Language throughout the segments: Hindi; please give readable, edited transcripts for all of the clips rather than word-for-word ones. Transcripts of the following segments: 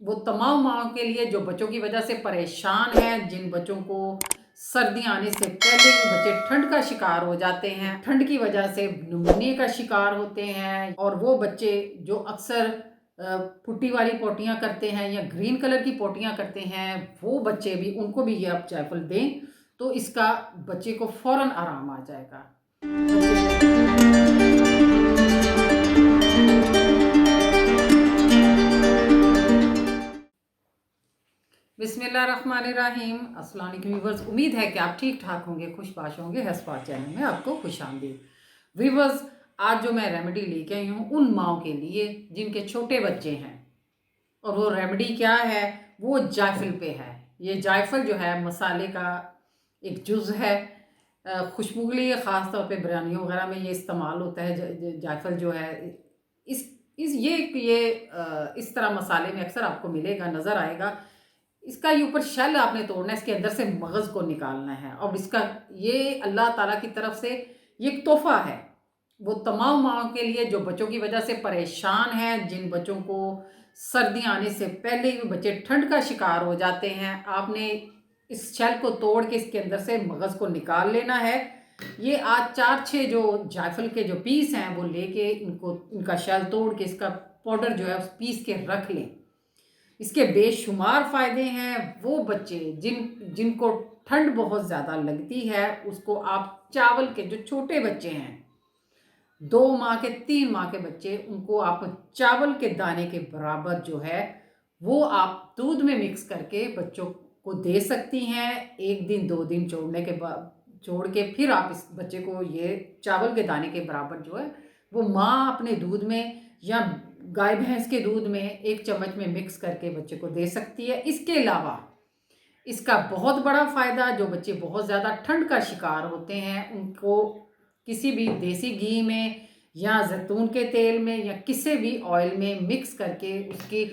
वो तमाम माँओं के लिए जो बच्चों की वजह से परेशान हैं, जिन बच्चों को सर्दियाँ आने से पहले ही बच्चे ठंड का शिकार हो जाते हैं, ठंड की वजह से निमोनिया का शिकार होते हैं, और वो बच्चे जो अक्सर पुट्टी वाली पोटियाँ करते हैं या ग्रीन कलर की पोटियाँ करते हैं, वो बच्चे भी, उनको भी ये आप जायफल दें तो इसका बच्चे को फ़ौरन आराम आ जाएगा। बिस्मिल्लाहिर्रहमानिर्रहीम। अस्सलाम वालेकुम व्यूवर्स, उम्मीद है कि आप ठीक ठाक होंगे, खुशबाश होंगे। हसबात चैनल में आपको खुशामदीद। व्यूवर्स, आज जो मैं रेमेडी लेके आई हूँ उन माँओं के लिए जिनके छोटे बच्चे हैं, और वो रेमेडी क्या है, वो जायफल पे है। ये जायफल जो है मसाले का एक जुज़ है, खुशबू के लिए ख़ास तौर पे बिरयानी वगैरह में ये इस्तेमाल होता है। जायफल जो है इस ये इस तरह मसाले में अक्सर आपको मिलेगा, नज़र आएगा। इसका ये ऊपर शेल आपने तोड़ना है, इसके अंदर से मगज़ को निकालना है, और इसका ये अल्लाह ताला की तरफ से ये एक तोहफ़ा है वो तमाम माँओं के लिए जो बच्चों की वजह से परेशान हैं, जिन बच्चों को सर्दियाँ आने से पहले ही बच्चे ठंड का शिकार हो जाते हैं। आपने इस शेल को तोड़ के इसके अंदर से मगज़ को निकाल लेना है। ये आज 4-6 जो जायफल के जो पीस हैं वो लेके इनका शेल तोड़ के इसका पाउडर जो है उस पीस के रख लें। इसके बेशुमार फ़ायदे हैं। वो बच्चे जिनको ठंड बहुत ज़्यादा लगती है, उसको आप चावल के, जो छोटे बच्चे हैं 2 माह के 3 माह के बच्चे, उनको आप चावल के दाने के बराबर जो है वो आप दूध में मिक्स करके बच्चों को दे सकती हैं। 1 दिन 2 दिन छोड़ने के बाद छोड़ के फिर आप इस बच्चे को ये चावल के दाने के बराबर जो है वो माँ अपने दूध में या गाय भैंस के दूध में 1 चम्मच में मिक्स करके बच्चे को दे सकती है। इसके अलावा इसका बहुत बड़ा फ़ायदा, जो बच्चे बहुत ज़्यादा ठंड का शिकार होते हैं उनको किसी भी देसी घी में या जैतून के तेल में या किसी भी ऑयल में मिक्स करके उसकी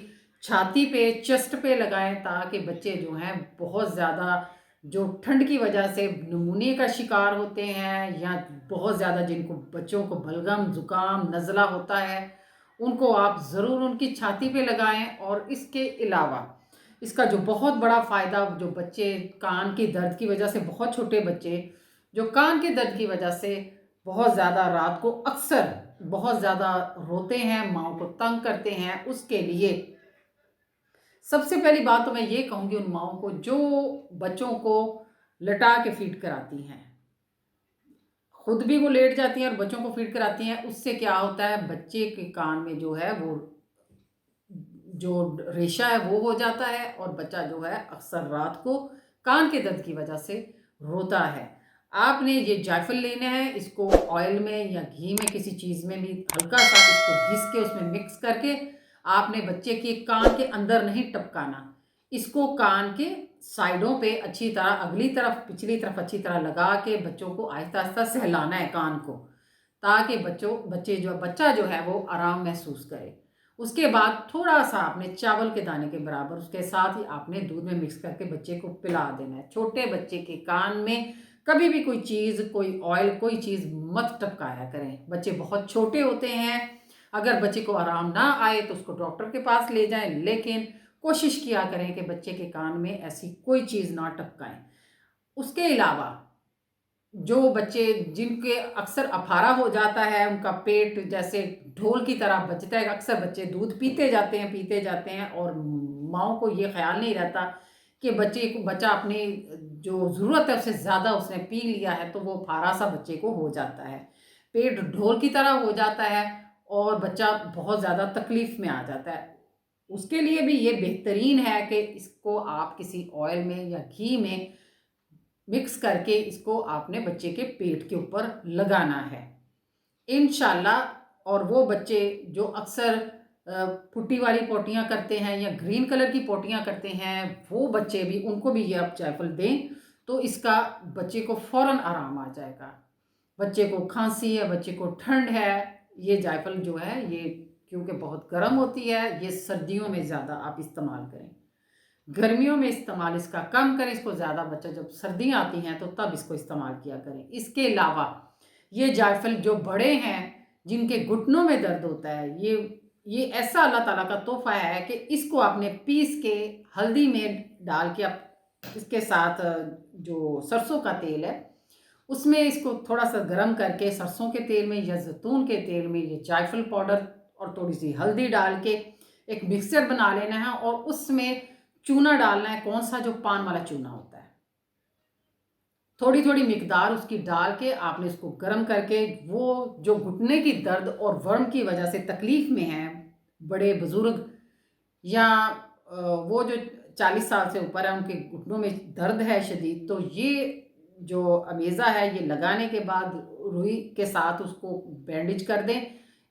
छाती पे, चेस्ट पे लगाएं, ताकि बच्चे जो हैं बहुत ज़्यादा जो ठंड की वजह से निमोनिया का शिकार होते हैं, या बहुत ज़्यादा जिनको बच्चों को बलगम, ज़ुकाम, नज़ला होता है, उनको आप ज़रूर उनकी छाती पे लगाएं। और इसके अलावा इसका जो बहुत बड़ा फ़ायदा, जो बच्चे कान की दर्द की वजह से, बहुत छोटे बच्चे जो कान के दर्द की वजह से बहुत ज़्यादा रात को अक्सर बहुत ज़्यादा रोते हैं, माँ को तंग करते हैं, उसके लिए सबसे पहली बात तो मैं ये कहूँगी उन माँओं को जो बच्चों को लटा के फीड कराती हैं, खुद भी वो लेट जाती हैं और बच्चों को फीड कराती हैं। उससे क्या होता है, बच्चे के कान में जो है वो जो रेशा है वो हो जाता है, और बच्चा जो है अक्सर रात को कान के दर्द की वजह से रोता है। आपने ये जायफल लेना है, इसको ऑयल में या घी में किसी चीज़ में भी हल्का सा इसको घिस के उसमें मिक्स करके आपने बच्चे के कान के अंदर नहीं टपकाना, इसको कान के साइडों पे अच्छी तरह, अगली तरफ पिछली तरफ अच्छी तरह लगा के बच्चों को आहिस्ता आहिस्ता सहलाना है कान को, ताकि बच्चा जो है वो आराम महसूस करे। उसके बाद थोड़ा सा आपने चावल के दाने के बराबर उसके साथ ही आपने दूध में मिक्स करके बच्चे को पिला देना है। छोटे बच्चे के कान में कभी भी कोई चीज़, कोई ऑयल, कोई चीज़ मत टपकाया करें। बच्चे बहुत छोटे होते हैं, अगर बच्चे को आराम ना आए तो उसको डॉक्टर के पास ले जाएं, लेकिन कोशिश किया करें कि बच्चे के कान में ऐसी कोई चीज़ ना टपकाएं। उसके अलावा जो बच्चे जिनके अक्सर अफारा हो जाता है, उनका पेट जैसे ढोल की तरह बजता है, अक्सर बच्चे दूध पीते जाते हैं और माँओं को ये ख्याल नहीं रहता कि बच्चा अपनी जो ज़रूरत है उससे ज़्यादा उसने पी लिया है, तो वो अफारा सा बच्चे को हो जाता है, पेट ढोल की तरह हो जाता है और बच्चा बहुत ज़्यादा तकलीफ़ में आ जाता है। उसके लिए भी ये बेहतरीन है कि इसको आप किसी ऑयल में या घी में मिक्स करके इसको आपने बच्चे के पेट के ऊपर लगाना है इंशाल्लाह। और वो बच्चे जो अक्सर पुट्टी वाली पोटियाँ करते हैं या ग्रीन कलर की पोटियाँ करते हैं, वो बच्चे भी, उनको भी ये आप जायफल दें तो इसका बच्चे को फ़ौरन आराम आ जाएगा। बच्चे को खांसी है, बच्चे को ठंड है, ये जायफल जो है ये क्योंकि बहुत गर्म होती है, ये सर्दियों में ज़्यादा आप इस्तेमाल करें, गर्मियों में इस्तेमाल इसका कम करें। इसको ज़्यादा बच्चा, जब सर्दियाँ आती हैं तो तब इसको इस्तेमाल किया करें। इसके अलावा ये जायफल जो बड़े हैं, जिनके घुटनों में दर्द होता है, ये ये ऐसा अल्लाह ताला का तोहफ़ा है कि इसको आपने पीस के हल्दी में डाल के आप इसके साथ जो सरसों का तेल है, उसमें इसको थोड़ा-सा गरम करके सरसों के तेल में या ज़ैतून के तेल में ये जायफल पाउडर और थोड़ी-सी हल्दी डाल के एक मिक्सचर बना लेना है और उसमें चूना डालना है, कौन-सा जो पान वाला चूना होता है। थोड़ी-थोड़ी मिकदार उसकी डाल के आपने उसको गरम करके वो जो घुटने की दर्द और वर्म की वजह से तकलीफ़ में हैं, बड़े बुज़ुर्ग या वो जो 40 साल से ऊपर है उनके घुटनों में दर्द है शदीद, तो ये जो अमेज़ा है ये लगाने के बाद रुई के साथ उसको बैंडेज कर दें।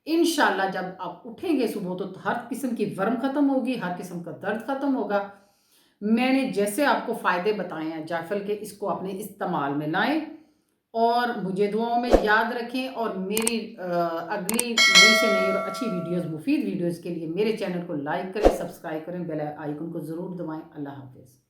इंशाल्लाह जब आप उठेंगे सुबह तो हर किस्म की वर्म ख़त्म होगी, हर किस्म का दर्द ख़त्म होगा। मैंने जैसे आपको फ़ायदे बताए हैं जायफल के, इसको अपने इस्तेमाल में लाएँ और मुझे दुआओं में याद रखें और मेरी अगली नई से नई और अच्छी वीडियोज़, मुफ़ीद वीडियोज़ के लिए मेरे चैनल को लाइक करें, सब्सक्राइब करें, बेल आइकन को ज़रूर दबाएँ। अल्लाह हाफ़िज़।